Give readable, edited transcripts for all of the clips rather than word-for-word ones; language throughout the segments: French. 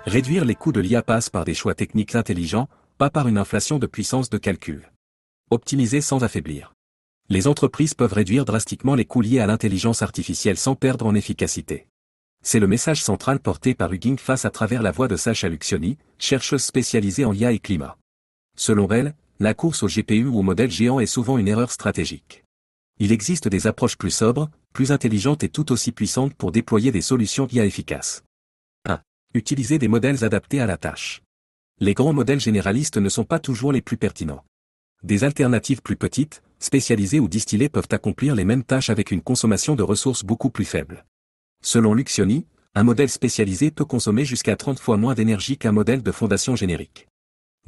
Réduire les coûts de l'IA passe par des choix techniques intelligents, pas par une inflation de puissance de calcul. Optimiser sans affaiblir. Les entreprises peuvent réduire drastiquement les coûts liés à l'intelligence artificielle sans perdre en efficacité. C'est le message central porté par Hugging Face à travers la voix de Sacha Lucioni, chercheuse spécialisée en IA et climat. Selon elle, la course au GPU ou au modèle géant est souvent une erreur stratégique. Il existe des approches plus sobres, plus intelligentes et tout aussi puissantes pour déployer des solutions IA efficaces. 1. Utiliser des modèles adaptés à la tâche. Les grands modèles généralistes ne sont pas toujours les plus pertinents. Des alternatives plus petites, spécialisées ou distillées peuvent accomplir les mêmes tâches avec une consommation de ressources beaucoup plus faible. Selon Lucioni, un modèle spécialisé peut consommer jusqu'à 30 fois moins d'énergie qu'un modèle de fondation générique.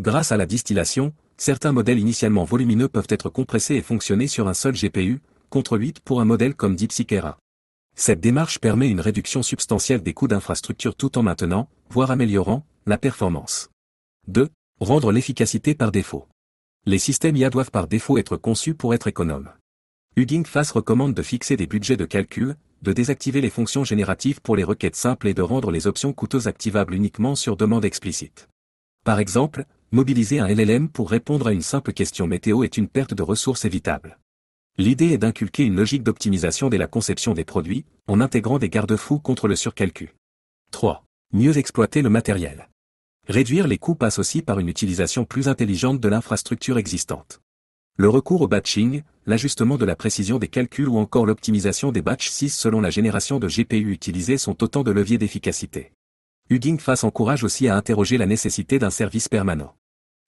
Grâce à la distillation, certains modèles initialement volumineux peuvent être compressés et fonctionner sur un seul GPU, contre 8 pour un modèle comme DeepSeek-R1. Cette démarche permet une réduction substantielle des coûts d'infrastructure tout en maintenant, voire améliorant, la performance. 2. Rendre l'efficacité par défaut. Les systèmes IA doivent par défaut être conçus pour être économes. Hugging Face recommande de fixer des budgets de calcul, de désactiver les fonctions génératives pour les requêtes simples et de rendre les options coûteuses activables uniquement sur demande explicite. Par exemple, mobiliser un LLM pour répondre à une simple question météo est une perte de ressources évitable. L'idée est d'inculquer une logique d'optimisation dès la conception des produits, en intégrant des garde-fous contre le surcalcul. 3. Mieux exploiter le matériel. Réduire les coûts passe aussi par une utilisation plus intelligente de l'infrastructure existante. Le recours au batching, l'ajustement de la précision des calculs ou encore l'optimisation des batch 6 selon la génération de GPU utilisée sont autant de leviers d'efficacité. Hugging Face encourage aussi à interroger la nécessité d'un service permanent.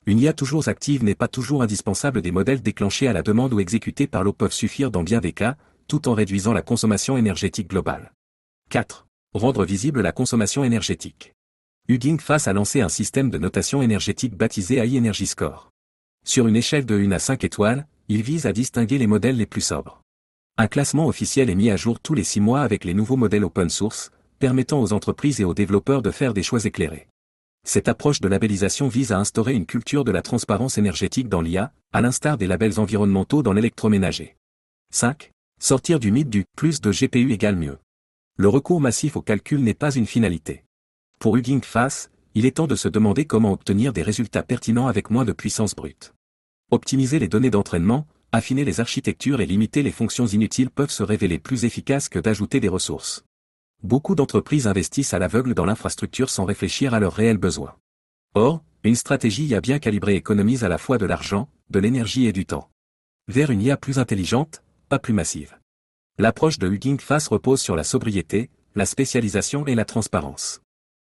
Une IA toujours active n'est pas toujours indispensable. Des modèles déclenchés à la demande ou exécutés par l'eau peuvent suffire dans bien des cas, tout en réduisant la consommation énergétique globale. 4. Rendre visible la consommation énergétique. Hugging Face a lancé un système de notation énergétique baptisé AI Energy Score. Sur une échelle de 1 à 5 étoiles, il vise à distinguer les modèles les plus sobres. Un classement officiel est mis à jour tous les 6 mois avec les nouveaux modèles open source, permettant aux entreprises et aux développeurs de faire des choix éclairés. Cette approche de labellisation vise à instaurer une culture de la transparence énergétique dans l'IA, à l'instar des labels environnementaux dans l'électroménager. 5. Sortir du mythe du « plus de GPU égale mieux ». Le recours massif au calcul n'est pas une finalité. Pour Hugging Face, il est temps de se demander comment obtenir des résultats pertinents avec moins de puissance brute. Optimiser les données d'entraînement, affiner les architectures et limiter les fonctions inutiles peuvent se révéler plus efficaces que d'ajouter des ressources. Beaucoup d'entreprises investissent à l'aveugle dans l'infrastructure sans réfléchir à leurs réels besoins. Or, une stratégie IA bien calibrée économise à la fois de l'argent, de l'énergie et du temps. Vers une IA plus intelligente, pas plus massive. L'approche de Hugging Face repose sur la sobriété, la spécialisation et la transparence.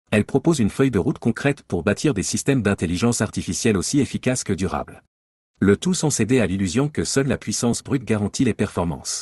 Elle propose une feuille de route concrète pour bâtir des systèmes d'intelligence artificielle aussi efficaces que durables. Le tout sans céder à l'illusion que seule la puissance brute garantit les performances.